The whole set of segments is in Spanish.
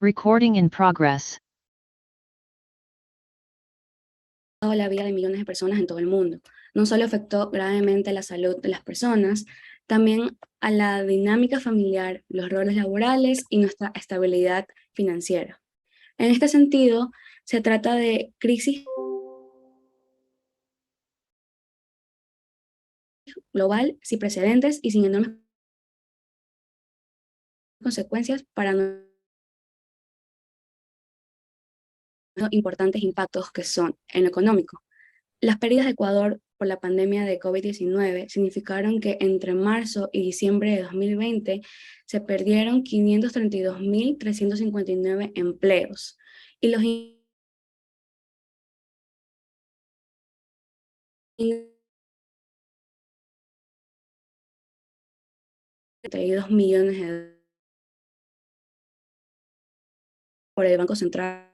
Recording in progress. La vida de millones de personas en todo el mundo. No solo afectó gravemente la salud de las personas, también a la dinámica familiar, los roles laborales y nuestra estabilidad financiera. En este sentido, se trata de crisis global sin precedentes y sin enormes consecuencias para los importantes impactos que son en lo económico. Las pérdidas de Ecuador por la pandemia de COVID-19 significaron que entre marzo y diciembre de 2020 se perdieron 532.359 empleos y los 32 millones de por el Banco Central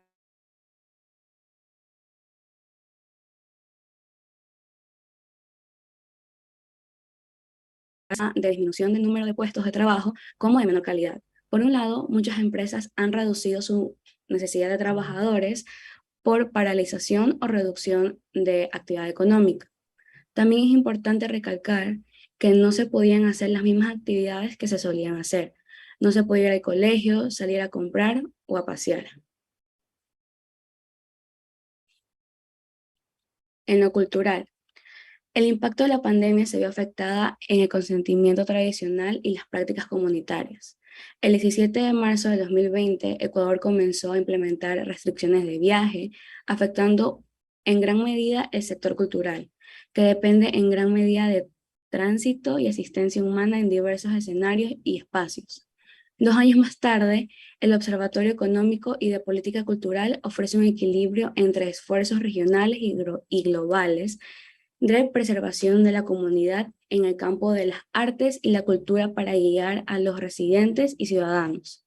de disminución del número de puestos de trabajo como de menor calidad. Por un lado, muchas empresas han reducido su necesidad de trabajadores por paralización o reducción de actividad económica. También es importante recalcar que no se podían hacer las mismas actividades que se solían hacer. No se podía ir al colegio, salir a comprar o a pasear. En lo cultural, el impacto de la pandemia se vio afectada en el consentimiento tradicional y las prácticas comunitarias. El 17 de marzo de 2020, Ecuador comenzó a implementar restricciones de viaje, afectando en gran medida el sector cultural, que depende en gran medida de tránsito y asistencia humana en diversos escenarios y espacios. 2 años más tarde, el Observatorio Económico y de Política Cultural ofrece un equilibrio entre esfuerzos regionales y globales de preservación de la comunidad en el campo de las artes y la cultura para guiar a los residentes y ciudadanos,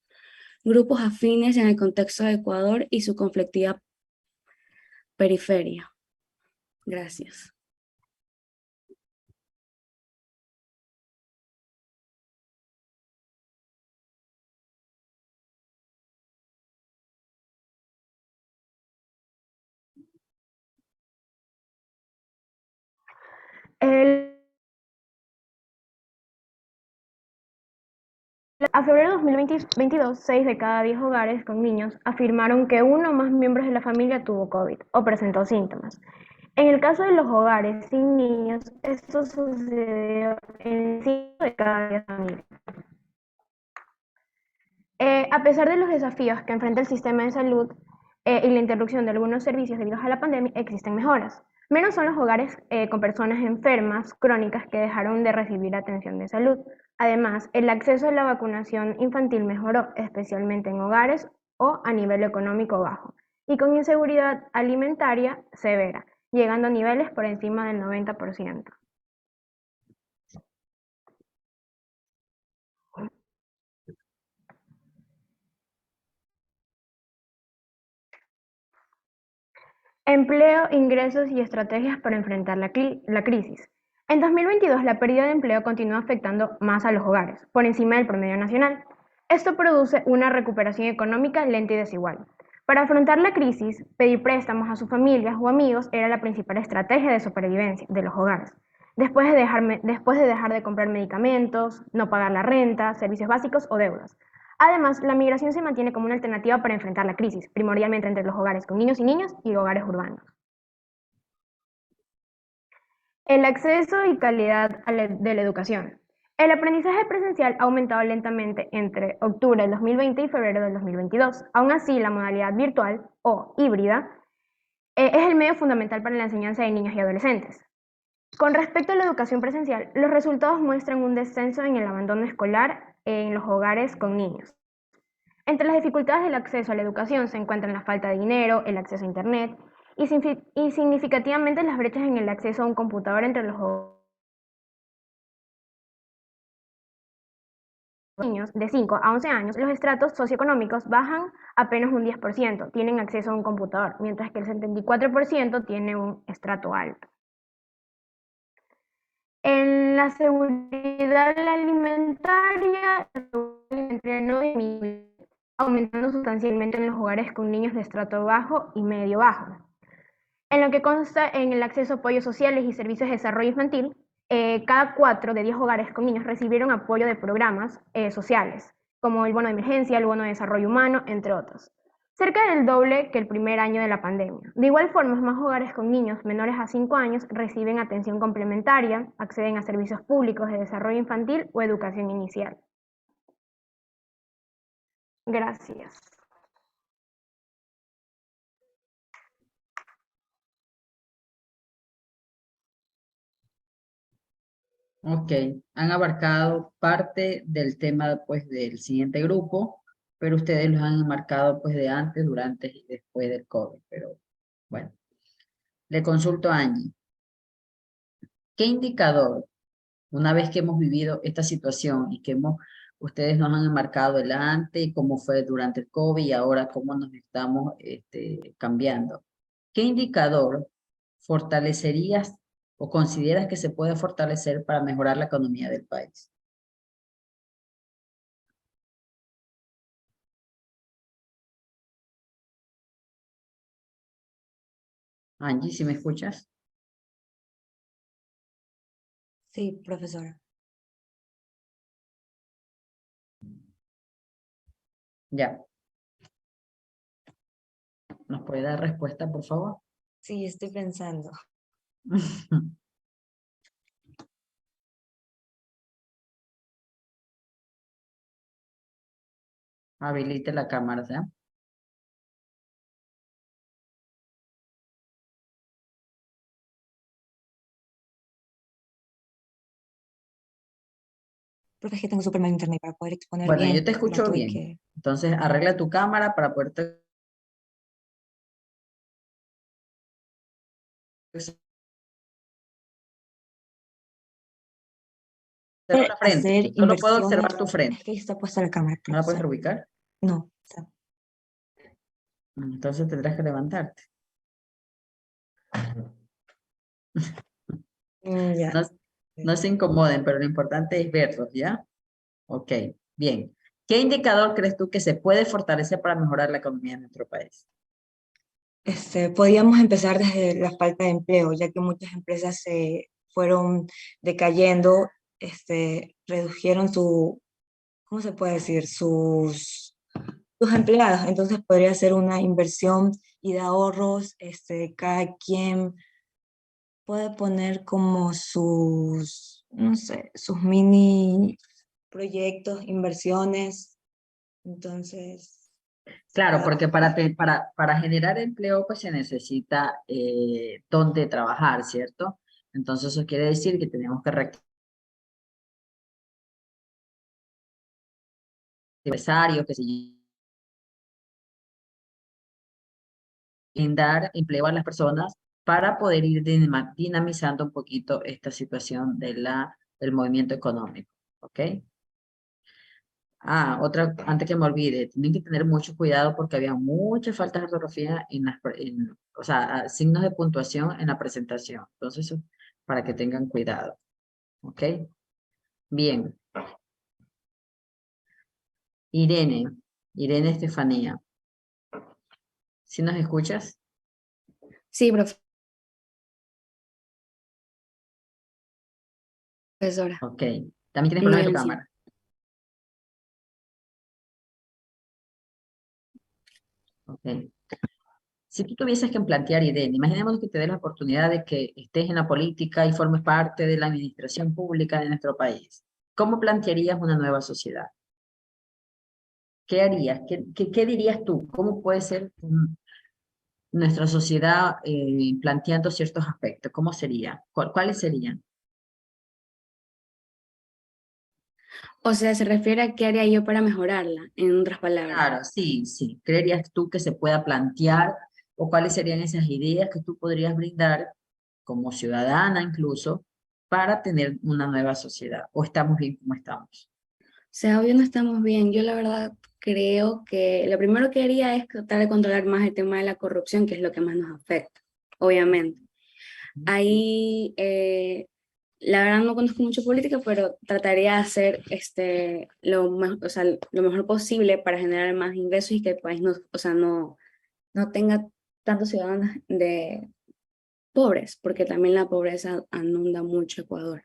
grupos afines en el contexto de Ecuador y su conflictiva periferia. Gracias. El- A febrero de 2022, 6 de cada 10 hogares con niños afirmaron que uno o más miembros de la familia tuvo COVID o presentó síntomas. En el caso de los hogares sin niños, esto sucedió en 5 de cada 10 familias. A pesar de los desafíos que enfrenta el sistema de salud y la interrupción de algunos servicios debido a la pandemia, existen mejoras. Menos son los hogares con personas enfermas crónicas que dejaron de recibir atención de salud. Además, el acceso a la vacunación infantil mejoró, especialmente en hogares o a nivel económico bajo, y con inseguridad alimentaria severa, llegando a niveles por encima del 90%. Empleo, ingresos y estrategias para enfrentar la crisis. En 2022, la pérdida de empleo continúa afectando más a los hogares, por encima del promedio nacional. Esto produce una recuperación económica lenta y desigual. Para afrontar la crisis, pedir préstamos a sus familias o amigos era la principal estrategia de supervivencia de los hogares. Después de dejar de comprar medicamentos, no pagar la renta, servicios básicos o deudas. Además, la migración se mantiene como una alternativa para enfrentar la crisis, primordialmente entre los hogares con niños y niñas y hogares urbanos. El acceso y calidad de la educación. El aprendizaje presencial ha aumentado lentamente entre octubre del 2020 y febrero del 2022. Aún así, la modalidad virtual o híbrida es el medio fundamental para la enseñanza de niños y adolescentes. Con respecto a la educación presencial, los resultados muestran un descenso en el abandono escolar en los hogares con niños. Entre las dificultades del acceso a la educación se encuentran la falta de dinero, el acceso a Internet y significativamente las brechas en el acceso a un computador entre los niños de 5 a 11 años. Los estratos socioeconómicos bajan apenas un 10%, tienen acceso a un computador, mientras que el 74% tiene un estrato alto. En la seguridad alimentaria, no disminuye aumentando sustancialmente en los hogares con niños de estrato bajo y medio bajo. En lo que consta en el acceso a apoyos sociales y servicios de desarrollo infantil, cada 4 de 10 hogares con niños recibieron apoyo de programas sociales, como el bono de emergencia, el bono de desarrollo humano, entre otros. Cerca del doble que el primer año de la pandemia. De igual forma, más hogares con niños menores a 5 años reciben atención complementaria, acceden a servicios públicos de desarrollo infantil o educación inicial. Gracias. Ok, han abarcado parte del tema pues del siguiente grupo, pero ustedes los han enmarcado pues de antes, durante y después del COVID. Pero bueno, le consulto a Angie. ¿Qué indicador, una vez que hemos vivido esta situación y que ustedes nos han enmarcado el antes, cómo fue durante el COVID y ahora cómo nos estamos cambiando? ¿Qué indicador fortalecerías o consideras que se puede fortalecer para mejorar la economía del país? Angie, ¿si me escuchas? Sí, profesora. Ya. ¿Nos puede dar respuesta, por favor? Sí, estoy pensando. Habilite la cámara, ¿ya? Profe, es que tengo súper mal internet para poder exponer Bueno, bien. yo te La escucho tuve bien. que... Entonces, arregla tu cámara para poderte observar la frente. hacer Solo puedo inversiones. observar tu frente. Es que ahí está puesta la cámara, ¿No la puedes profesora. reubicar? No. Está... Entonces tendrás que levantarte. Ya. No, no se incomoden, pero lo importante es verlos, ¿ya? Ok, bien. ¿Qué indicador crees tú que se puede fortalecer para mejorar la economía de nuestro país? Podríamos empezar desde la falta de empleo, ya que muchas empresas se fueron decayendo, redujeron su, ¿cómo se puede decir? Sus empleados. Entonces podría ser una inversión y de ahorros, cada quien puede poner como sus, no sé, sus mini proyectos, inversiones. Entonces, Claro, porque para generar empleo pues se necesita dónde trabajar, ¿cierto? Entonces eso quiere decir que tenemos que reactivar empresarios, que se brindar empleo a las personas para poder ir dinamizando un poquito esta situación del movimiento económico, ¿ok? Ah, otra, antes que me olvide, tienen que tener mucho cuidado porque había muchas faltas de ortografía o sea, signos de puntuación en la presentación. Entonces, para que tengan cuidado, ¿ok? Bien. Irene Estefanía, ¿sí nos escuchas? Sí, profesora. Ok. También tienes No, problemas yo de tu lo siento. cámara. Ok. Si tú tuvieses que plantear, Irene, imaginemos que te des la oportunidad de que estés en la política y formes parte de la administración pública de nuestro país. ¿Cómo plantearías una nueva sociedad? ¿Qué harías? ¿Qué dirías tú? ¿Cómo puede ser nuestra sociedad planteando ciertos aspectos? ¿Cómo sería? ¿Cuáles serían? O sea, se refiere a qué haría yo para mejorarla, en otras palabras. Claro, sí, sí. ¿Creerías tú que se pueda plantear o cuáles serían esas ideas que tú podrías brindar como ciudadana incluso para tener una nueva sociedad? ¿O estamos bien como estamos? O sea, obvio no estamos bien. Yo la verdad creo que lo primero que haría es tratar de controlar más el tema de la corrupción, que es lo que más nos afecta, obviamente. Ahí la verdad no conozco mucho política, pero trataría de hacer o sea, lo mejor posible para generar más ingresos y que el país no, o sea, no tenga tantos ciudadanos pobres, porque también la pobreza inunda mucho Ecuador.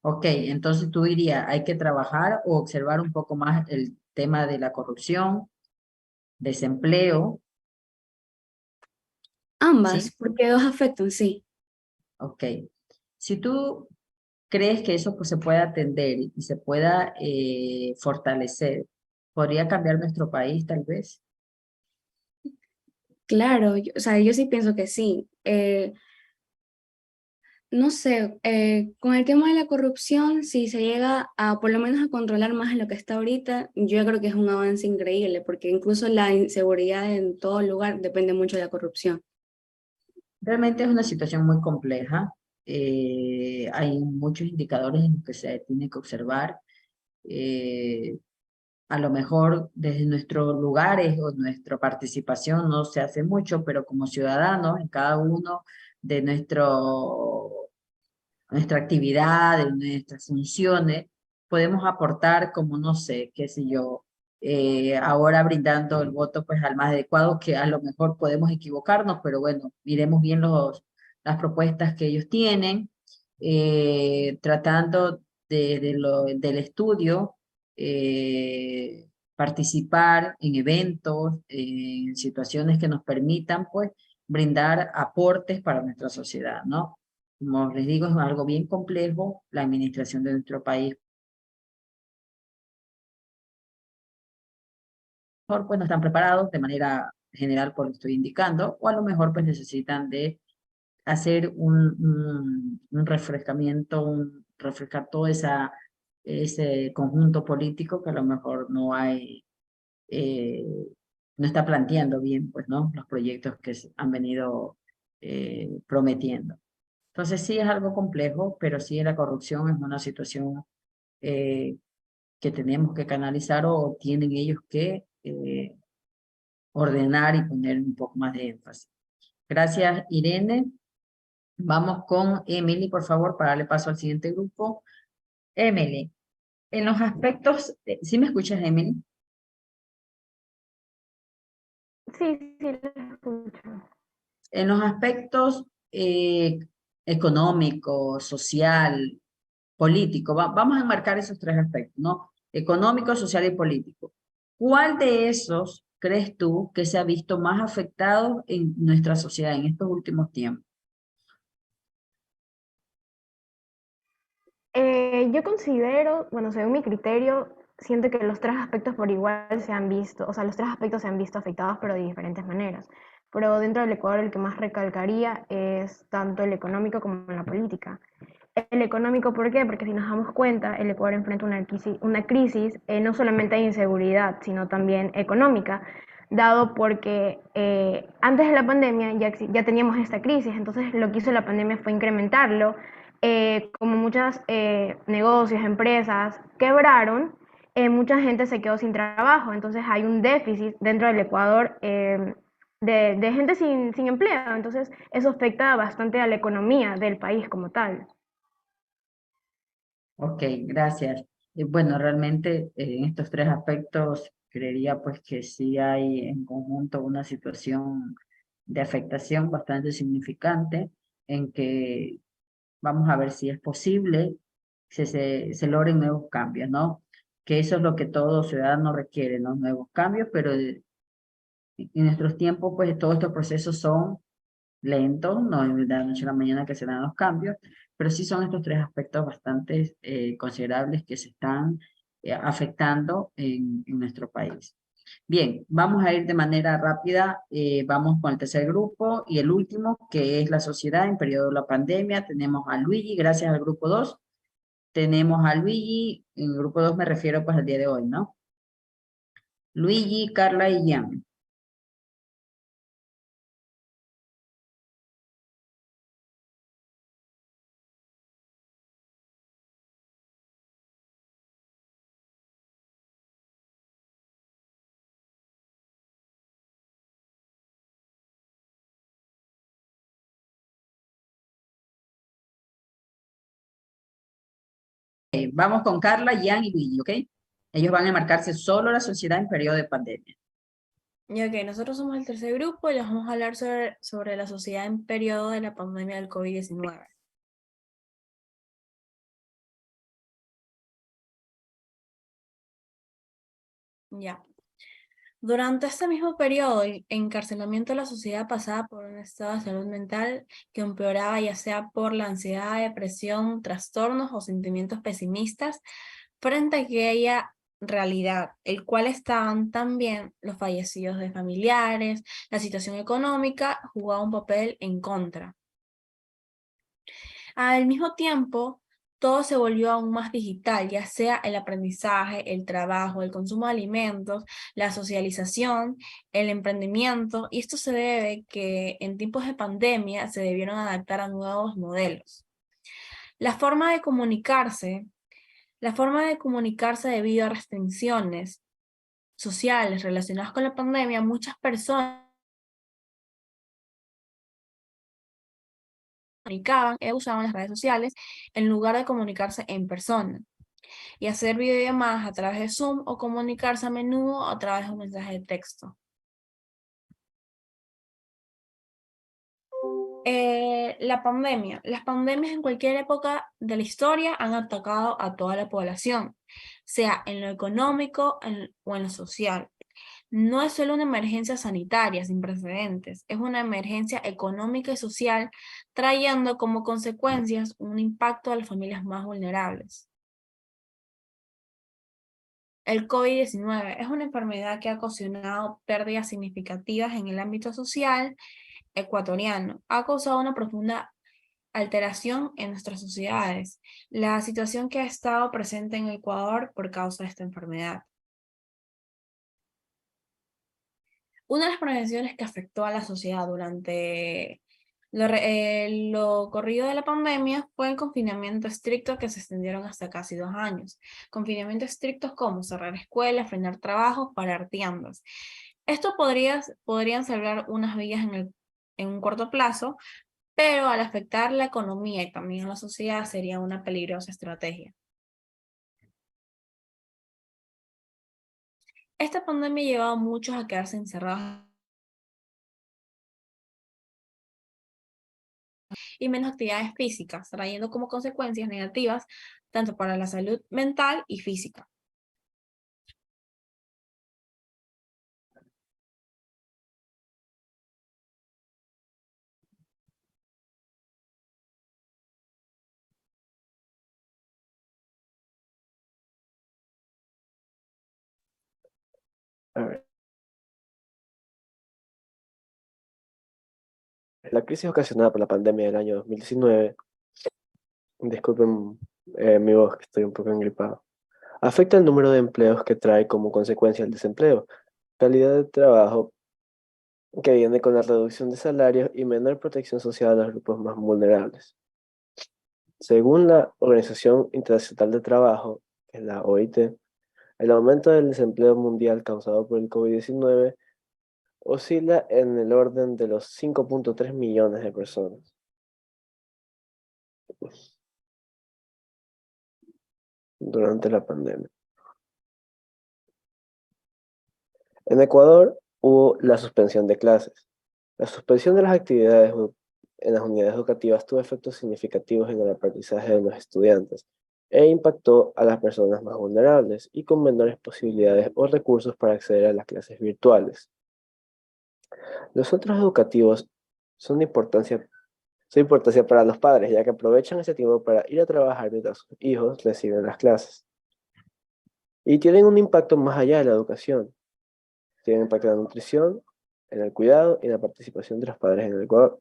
Ok, entonces tú dirías, hay que trabajar o observar un poco más el tema de la corrupción, desempleo, ¿sí? Ambas, porque dos afectan, sí. Ok. Si tú crees que eso pues, se puede atender y se pueda fortalecer, ¿podría cambiar nuestro país tal vez? Claro, o sea, yo sí pienso que sí. No sé, con el tema de la corrupción, si se llega a por lo menos a controlar más de lo que está ahorita, yo creo que es un avance increíble, porque incluso la inseguridad en todo lugar depende mucho de la corrupción. Realmente es una situación muy compleja. Hay muchos indicadores en los que se tiene que observar. Eh, a lo mejor desde nuestros lugares o nuestra participación no se hace mucho, pero como ciudadanos, en cada uno de nuestra actividad, de nuestras funciones, podemos aportar como, no sé, qué sé yo, ahora brindando el voto pues al más adecuado, que a lo mejor podemos equivocarnos, pero bueno, miremos bien las propuestas que ellos tienen, tratando del estudio, participar en eventos, en situaciones que nos permitan pues brindar aportes para nuestra sociedad, ¿no? Como les digo, es algo bien complejo la administración de nuestro país. A lo mejor pues no están preparados de manera general por lo que estoy indicando, o a lo mejor pues necesitan de hacer un refrescamiento, refrescar todo ese conjunto político que a lo mejor no hay, eh, no está planteando bien, pues, ¿no? Los proyectos que se han venido prometiendo. Entonces sí es algo complejo, pero sí la corrupción es una situación eh, que tenemos que canalizar o tienen ellos que ordenar y poner un poco más de énfasis. Gracias, Irene. Vamos con Emily, por favor, para darle paso al siguiente grupo. Emily, en los aspectos, ¿sí me escuchas, Emily? Sí, sí, lo escucho. En los aspectos económico, social, político, vamos a enmarcar esos tres aspectos, ¿no? Económico, social y político. ¿Cuál de esos crees tú que se ha visto más afectado en nuestra sociedad en estos últimos tiempos? Yo considero, bueno, según mi criterio, siento que los tres aspectos por igual se han visto, o sea, los tres aspectos se han visto afectados, pero de diferentes maneras. Pero dentro del Ecuador el que más recalcaría es tanto el económico como la política. El económico, ¿por qué? Porque si nos damos cuenta, el Ecuador enfrenta una crisis no solamente de inseguridad, sino también económica, dado porque antes de la pandemia ya teníamos esta crisis, entonces lo que hizo la pandemia fue incrementarlo, como muchos negocios, empresas quebraron, mucha gente se quedó sin trabajo, entonces hay un déficit dentro del Ecuador de gente sin empleo, entonces eso afecta bastante a la economía del país como tal. Ok, gracias. Bueno, realmente en estos tres aspectos creería pues que sí hay en conjunto una situación de afectación bastante significante en que vamos a ver si es posible que se logren nuevos cambios, ¿no? Que eso es lo que todo ciudadano requiere, ¿no? Nuevos cambios, pero en nuestros tiempos pues todos estos procesos son lento, no es de la noche a la mañana que se dan los cambios, pero sí son estos tres aspectos bastante considerables que se están afectando en nuestro país. Bien, vamos a ir de manera rápida, vamos con el tercer grupo y el último, que es la sociedad en periodo de la pandemia. Tenemos a Luigi, gracias al grupo 2. Tenemos a Luigi, en el grupo 2 me refiero pues al día de hoy, ¿no? Luigi, Carla y Jan. Vamos con Carla, Jan y Luigi, ¿ok? Ellos van a marcarse solo la sociedad en periodo de pandemia. Y ok, nosotros somos el tercer grupo y les vamos a hablar sobre la sociedad en periodo de la pandemia del COVID-19. Ya. Durante este mismo periodo, el encarcelamiento de la sociedad pasaba por un estado de salud mental que empeoraba ya sea por la ansiedad, depresión, trastornos o sentimientos pesimistas frente a aquella realidad, el cual estaban también los fallecidos de familiares, la situación económica jugaba un papel en contra. Al mismo tiempo, todo se volvió aún más digital, ya sea el aprendizaje, el trabajo, el consumo de alimentos, la socialización, el emprendimiento, y esto se debe que en tiempos de pandemia se debieron adaptar a nuevos modelos. La forma de comunicarse debido a restricciones sociales relacionadas con la pandemia, muchas personas comunicaban e usaban las redes sociales en lugar de comunicarse en persona y hacer videollamadas a través de Zoom o comunicarse a menudo a través de un mensaje de texto. Las pandemias en cualquier época de la historia han atacado a toda la población, sea en lo económico o en lo social. No es solo una emergencia sanitaria sin precedentes, es una emergencia económica y social, trayendo como consecuencias un impacto a las familias más vulnerables. El COVID-19 es una enfermedad que ha ocasionado pérdidas significativas en el ámbito social ecuatoriano. Ha causado una profunda alteración en nuestras sociedades, la situación que ha estado presente en Ecuador por causa de esta enfermedad. Una de las prevenciones que afectó a la sociedad durante lo corrido de la pandemia fue el confinamiento estricto que se extendieron hasta casi 2 años. Confinamientos estrictos como cerrar escuelas, frenar trabajos, parar tiendas. Esto podrían salvar unas vidas en un corto plazo, pero al afectar la economía y también a la sociedad sería una peligrosa estrategia. Esta pandemia ha llevado a muchos a quedarse encerrados y menos actividades físicas, trayendo como consecuencias negativas tanto para la salud mental y física. A ver, la crisis ocasionada por la pandemia del año 2019, disculpen mi voz que estoy un poco engripado, afecta el número de empleos que trae como consecuencia el desempleo, calidad de trabajo que viene con la reducción de salarios y menor protección social a los grupos más vulnerables. Según la Organización Internacional de Trabajo, que es la OIT, el aumento del desempleo mundial causado por el COVID-19 oscila en el orden de los 5.3 millones de personas. Durante la pandemia. En Ecuador hubo la suspensión de clases. La suspensión de las actividades en las unidades educativas tuvo efectos significativos en el aprendizaje de los estudiantes e impactó a las personas más vulnerables y con menores posibilidades o recursos para acceder a las clases virtuales. Los centros educativos son de importancia para los padres, ya que aprovechan ese tiempo para ir a trabajar mientras sus hijos reciben las clases. Y tienen un impacto más allá de la educación. Tienen impacto en la nutrición, en el cuidado y en la participación de los padres en el Ecuador.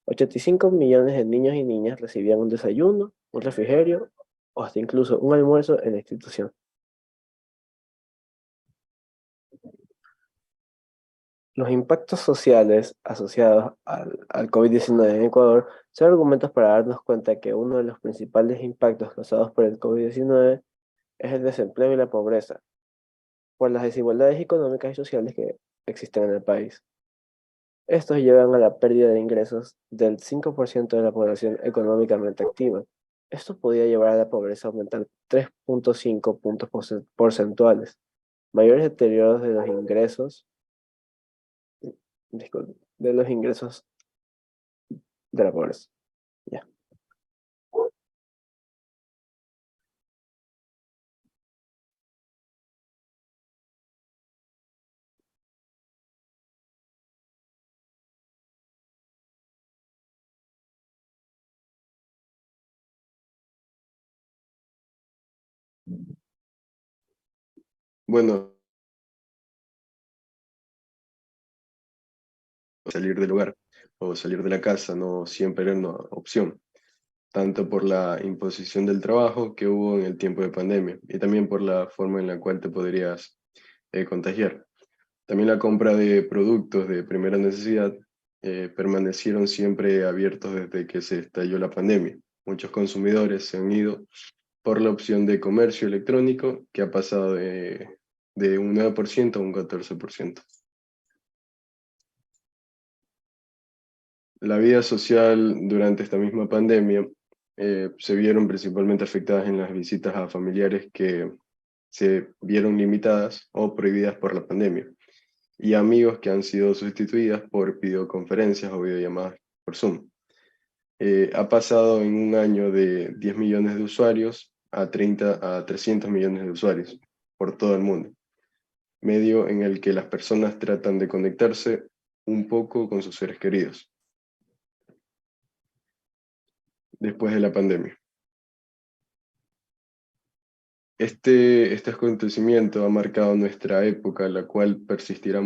85 millones de niños y niñas recibían un desayuno, un refrigerio o hasta incluso un almuerzo en la institución. Los impactos sociales asociados al COVID-19 en Ecuador son argumentos para darnos cuenta que uno de los principales impactos causados por el COVID-19 es el desempleo y la pobreza, por las desigualdades económicas y sociales que existen en el país. Estos llevan a la pérdida de ingresos del 5% de la población económicamente activa Esto podía llevar a la pobreza a aumentar 3.5 puntos porcentuales, mayores deterioros de los ingresos, disculpe, de los ingresos de la pobreza. Ya. Bueno, salir del lugar o salir de la casa no siempre era una opción, tanto por la imposición del trabajo que hubo en el tiempo de pandemia y también por la forma en la cual te podrías contagiar. También la compra de productos de primera necesidad permanecieron siempre abiertos desde que se estalló la pandemia. Muchos consumidores se han ido por la opción de comercio electrónico, que ha pasado de un 9% a un 14%. La vida social durante esta misma pandemia se vieron principalmente afectadas en las visitas a familiares que se vieron limitadas o prohibidas por la pandemia, y amigos que han sido sustituidas por videoconferencias o videollamadas por Zoom. Ha pasado en un año de 10 millones de usuarios a 300 millones de usuarios por todo el mundo, medio en el que las personas tratan de conectarse un poco con sus seres queridos después de la pandemia. Este acontecimiento ha marcado nuestra época, la cual persistirá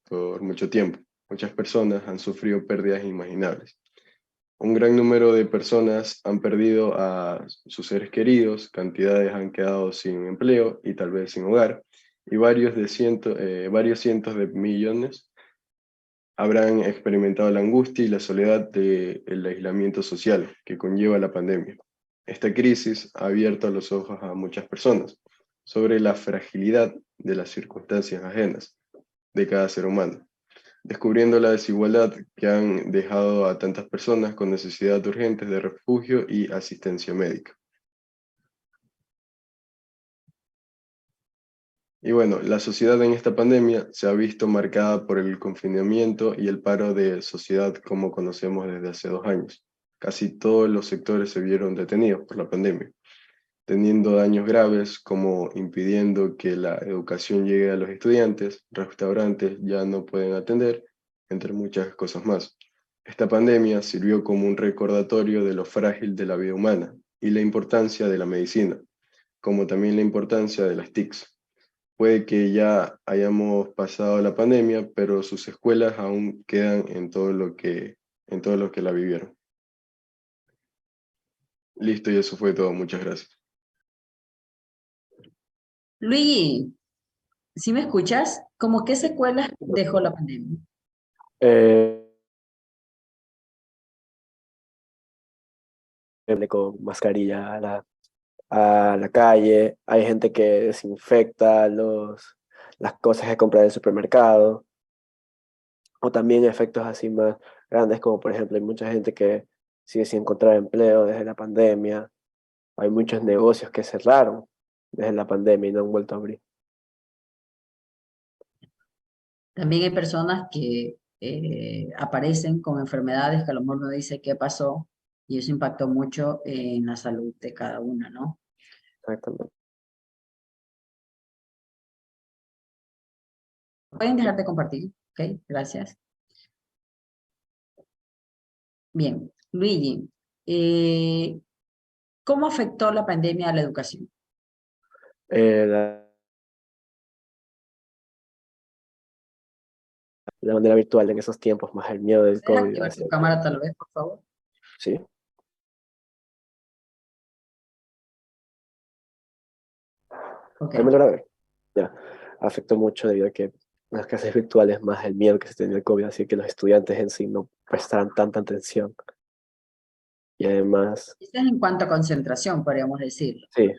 por mucho tiempo. Muchas personas han sufrido pérdidas inimaginables. Un gran número de personas han perdido a sus seres queridos, cantidades han quedado sin empleo y tal vez sin hogar, y varios cientos de millones habrán experimentado la angustia y la soledad del aislamiento social que conlleva la pandemia. Esta crisis ha abierto los ojos a muchas personas sobre la fragilidad de las circunstancias ajenas de cada ser humano, descubriendo la desigualdad que han dejado a tantas personas con necesidad urgentes de refugio y asistencia médica. Y bueno, la sociedad en esta pandemia se ha visto marcada por el confinamiento y el paro de sociedad como conocemos desde hace 2 años. Casi todos los sectores se vieron detenidos por la pandemia, teniendo daños graves como impidiendo que la educación llegue a los estudiantes, restaurantes ya no pueden atender, entre muchas cosas más. Esta pandemia sirvió como un recordatorio de lo frágil de la vida humana y la importancia de la medicina, como también la importancia de las TICs. Puede que ya hayamos pasado la pandemia, pero sus secuelas aún quedan en todo lo que la vivieron. Listo, y eso fue todo. Muchas gracias. Luigi, ¿sí me escuchas? ¿Cómo qué secuelas dejó la pandemia? Con mascarilla a la calle, hay gente que desinfecta las cosas que compra en el supermercado, o también efectos así más grandes, como por ejemplo hay mucha gente que sigue sin encontrar empleo desde la pandemia, hay muchos negocios que cerraron desde la pandemia y no han vuelto a abrir. También hay personas que aparecen con enfermedades que a lo mejor no dice qué pasó y eso impactó mucho en la salud de cada una, ¿no? Exactamente. Pueden dejar de compartir, ¿ok? Gracias. Bien, Luigi, ¿cómo afectó la pandemia a la educación? De manera virtual en esos tiempos, más el miedo del ¿Puedes COVID. activar tu cámara tal vez, por favor? Sí. Ok. Ahí me logra ver. Ya. Afectó mucho debido a que las clases virtuales, más el miedo que se tenía el COVID, así que los estudiantes en sí no prestaran tanta atención. Y además, Esto es en cuanto a concentración, podríamos decirlo. sí,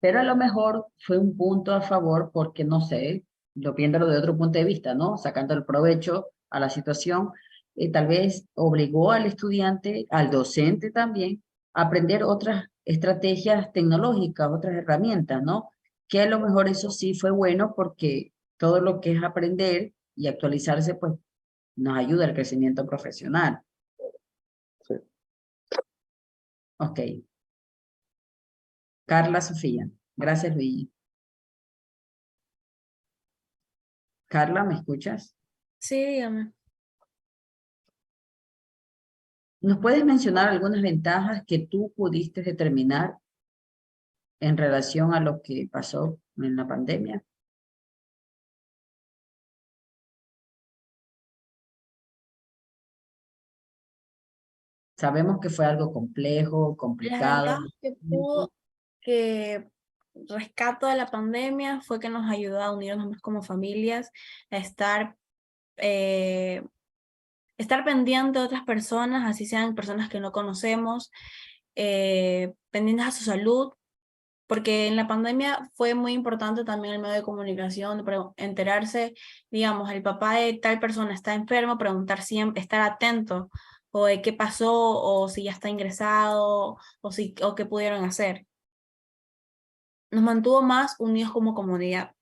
Pero a lo mejor fue un punto a favor porque, no sé, viéndolo de otro punto de vista, ¿no? Sacando el provecho a la situación, tal vez obligó al estudiante, al docente también, a aprender otras estrategias tecnológicas, otras herramientas, ¿no? Que a lo mejor eso sí fue bueno porque todo lo que es aprender y actualizarse, pues nos ayuda al crecimiento profesional. Sí. Ok. Carla Sofía. Gracias, Luigi. Carla, ¿me escuchas? Sí, dígame. ¿Nos puedes mencionar algunas ventajas que tú pudiste determinar en relación a lo que pasó en la pandemia? Sabemos que fue algo complejo, Las complicado. ventajas que rescato de la pandemia fue que nos ayudó a unirnos más como familias, a estar pendiente de otras personas, así sean personas que no conocemos, pendientes a su salud, porque en la pandemia fue muy importante también el medio de comunicación, enterarse, digamos, el papá de tal persona está enfermo, preguntar siempre, estar atento, o de qué pasó, o si ya está ingresado, o qué pudieron hacer. Nos mantuvo más unidos como comunidad.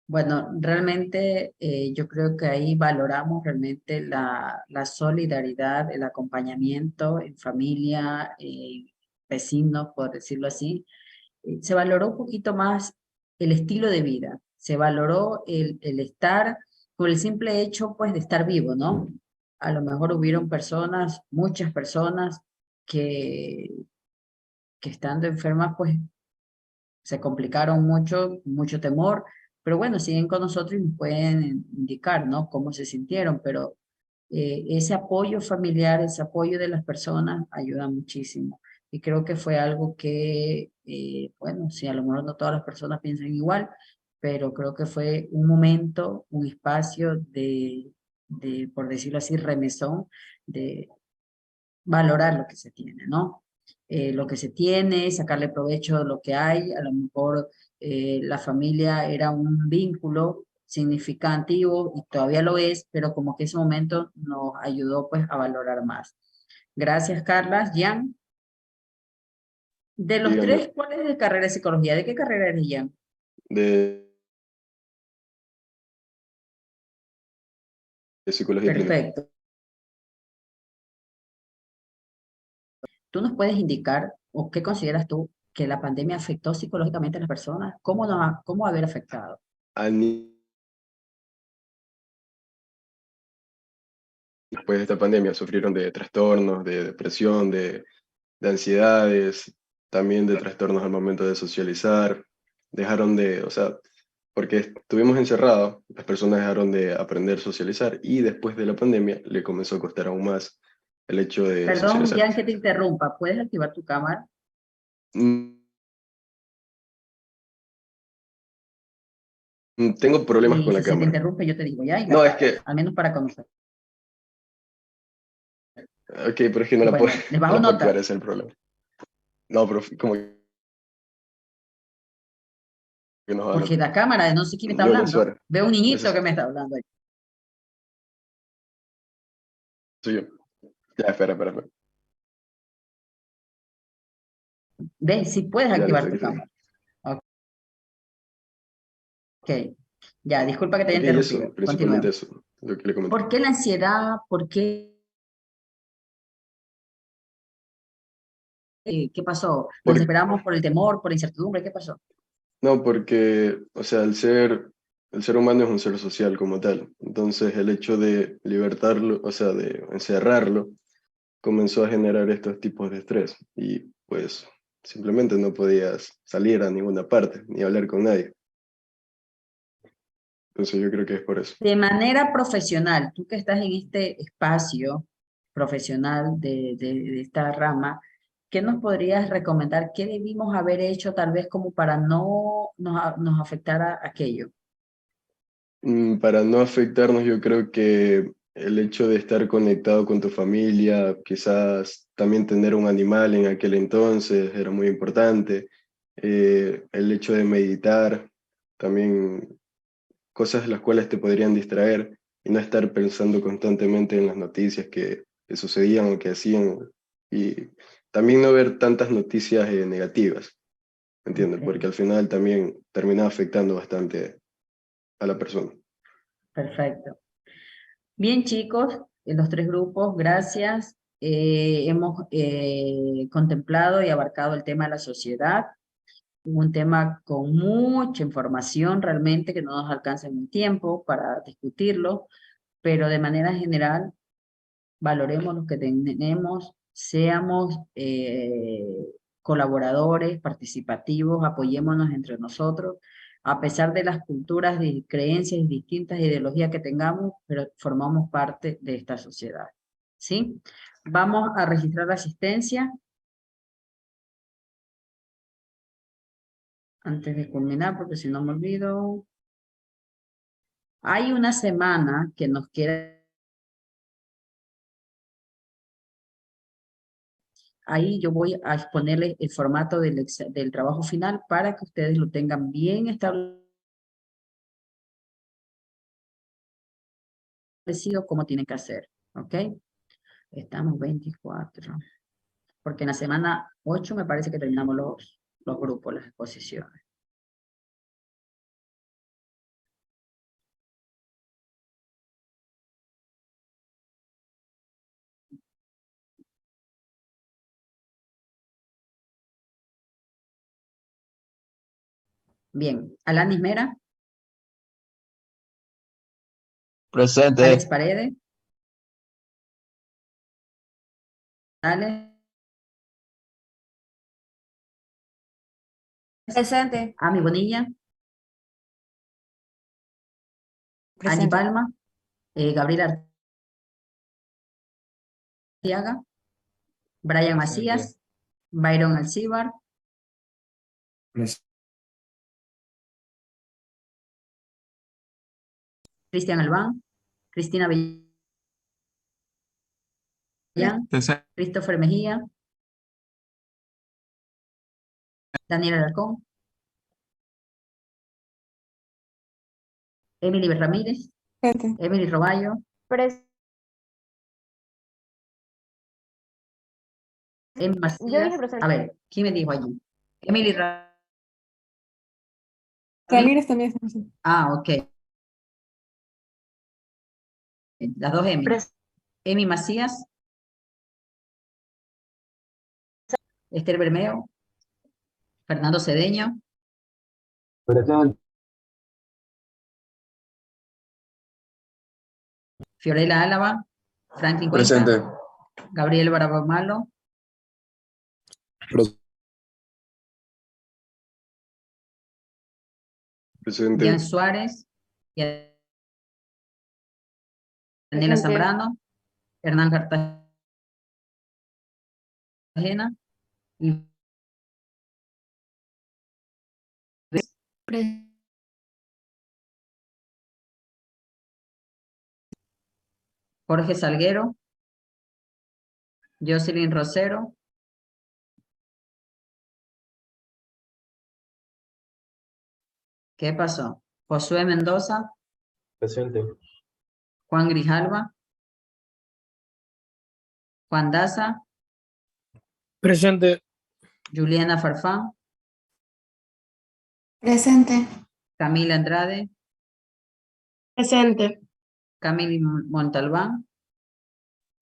Bueno, realmente yo creo que ahí valoramos realmente la solidaridad, el acompañamiento en familia, vecinos, por decirlo así. Se valoró un poquito más el estilo de vida, se valoró el estar por el simple hecho pues de estar vivo, ¿no? A lo mejor hubieron personas, muchas personas que, que estando enfermas pues se complicaron mucho, mucho temor, pero bueno, siguen con nosotros y nos pueden indicar, ¿no? Cómo se sintieron, pero ese apoyo familiar, ese apoyo de las personas ayuda muchísimo. Y creo que fue algo que, bueno, sí, a lo mejor no todas las personas piensan igual, pero creo que fue un momento, un espacio por decirlo así, remesón, de valorar lo que se tiene, ¿no? Lo que se tiene, sacarle provecho de lo que hay, a lo mejor la familia era un vínculo significativo y todavía lo es, pero como que ese momento nos ayudó pues a valorar más. Gracias, Carla. Jan, de los Dígame, tres, ¿cuál es de carrera de psicología? ¿De qué carrera eres, Jan? de psicología clínica. Perfecto. ¿Tú nos puedes indicar o qué consideras tú que la pandemia afectó psicológicamente a las personas? ¿Cómo haber afectado? Al ni- Después de esta pandemia sufrieron de trastornos, de depresión, de ansiedades, también de trastornos al momento de socializar, dejaron de, o sea, porque estuvimos encerrados, las personas dejaron de aprender a socializar y después de la pandemia le comenzó a costar aún más el hecho de Perdón, socializar. Jan, que te interrumpa. ¿Puedes activar tu cámara? Mm, Tengo problemas Y con la si se te cámara. interrumpe, yo te digo ya y la No, es apagas, que, al menos para conocer. ok, pero es que no la puedo, Bueno, les no bajo la puedo activar, nota, ese es el problema. No, pero como que nos porque hablan. la cámara, no sé quién me está Yo le hablando. suena. Veo un niñito Ese que me está hablando ahí. soy yo. Ya, espera. ¿Ves? Si puedes Ya activar listo, aquí tu estoy. cámara. Ok. Ya, disculpa que te haya Ok, interrumpido. eso, principalmente Continuemos. eso, lo que le comenté. ¿Por qué la ansiedad? ¿Por qué? ¿Qué pasó? ¿Nos Por- desesperamos por el temor, por la incertidumbre? ¿Qué pasó? no, porque, o sea, el ser humano es un ser social como tal. Entonces, el hecho de libertarlo, o sea, de encerrarlo, comenzó a generar estos tipos de estrés. Y pues, simplemente no podías salir a ninguna parte, ni hablar con nadie. Entonces, yo creo que es por eso. De manera profesional, tú que estás en este espacio profesional de esta rama, ¿qué nos podrías recomendar? ¿Qué debimos haber hecho tal vez como para no nos afectara aquello? Para no afectarnos, yo creo que el hecho de estar conectado con tu familia, quizás también tener un animal en aquel entonces era muy importante. El hecho de meditar, también cosas las cuales te podrían distraer y no estar pensando constantemente en las noticias que sucedían o que hacían. Y también no ver tantas noticias negativas, ¿entiendes? Ok. Porque al final también termina afectando bastante a la persona. Perfecto. Bien, chicos, en los tres grupos, gracias. Hemos contemplado y abarcado el tema de la sociedad, un tema con mucha información realmente que no nos alcanza en el tiempo para discutirlo, pero de manera general, valoremos lo que tenemos, seamos colaboradores, participativos, apoyémonos entre nosotros, a pesar de las culturas y creencias y distintas ideologías que tengamos, pero formamos parte de esta sociedad. ¿Sí? Vamos a registrar la asistencia. Antes de culminar, porque si no me olvido. Hay una semana que nos queda. Ahí yo voy a exponerles el formato del trabajo final para que ustedes lo tengan bien establecido como tienen que hacer. ¿Ok? Estamos 24. Porque en la semana 8 me parece que terminamos los grupos, las exposiciones. Bien, Alanis Mera, Presente. Alex Paredes, Alex, Presente. Ami Bonilla, Angie Presente. Palma, Gabriela Arteaga, Brian Macías, Byron Alcibar, Cristian Albán, Cristina Bellán, Christopher Mejía, Daniel Alarcón, Emily Ramírez, Emily Roballo, Pres- Emily Yo dije Macías. presente. A ver, ¿quién me dijo allí? Emily Ramírez. Ramírez también está presente. Ah, ok. Las dos Emily. Emi Macías, Esther Bermeo, Fernando Cedeño, Fiorella Álava, Franklin Cuenca, Presente. Gabriel Barabamalo, Presente. Diane Suárez, Daniela Presente. Zambrano, Hernán Cartagena, Jorge Salguero, Jocelyn Rosero, ¿qué pasó? Josué Mendoza, Presente. Juan Grijalva, Juan Daza, Presente. Juliana Farfán, Presente. Camila Andrade, Presente. Camille Montalbán,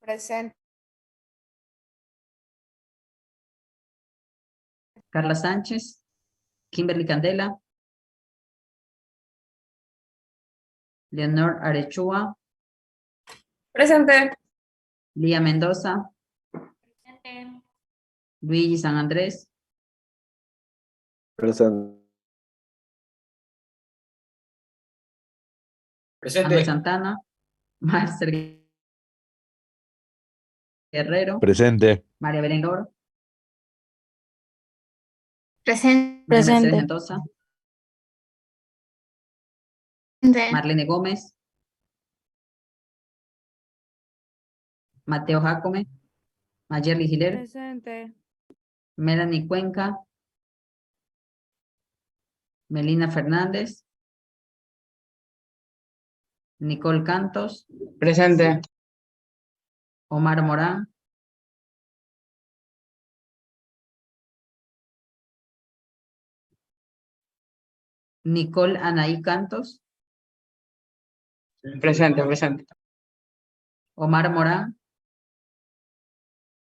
Presente. Carla Sánchez, Kimberly Candela, Leonor Arechua, Presente. Lía Mendoza, Luigi San Andrés, Presente. Manuel Santana, Marcel Guerrero, Presente. María Belén Loro, Presente. María Mercedes Mendoza, Presente. Marlene Gómez, Mateo Jacome, Mayerly Giler, Presente. Melanie Cuenca, Melina Fernández, Nicole Cantos, Presente. Omar Morán, Nicole Anaí Cantos, Presente. Omar Morán,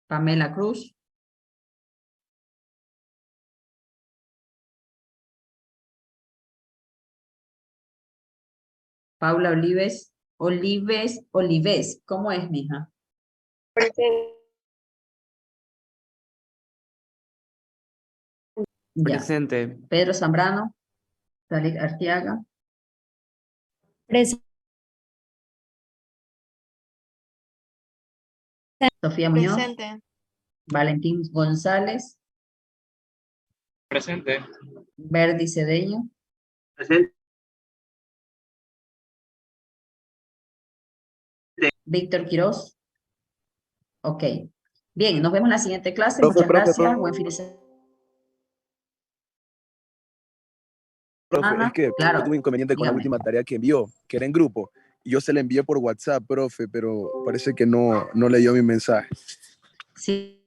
Pamela Cruz, Paula Olives, ¿cómo es, mija? Ya. Presente. Pedro Zambrano, Talik Arteaga, Sofía Muñoz, Presente. Valentín González, Presente. Verdi Cedeño, Presente. Víctor Quiroz. Ok. Bien, nos vemos en la siguiente clase. Profe, Muchas profe, gracias. profe. Buen fin de semana. Profe, es que Claro, yo tuve inconveniente con la dígame. última tarea que envió, que era en grupo, y yo se la envié por WhatsApp, profe, pero parece que no leyó mi mensaje. Sí.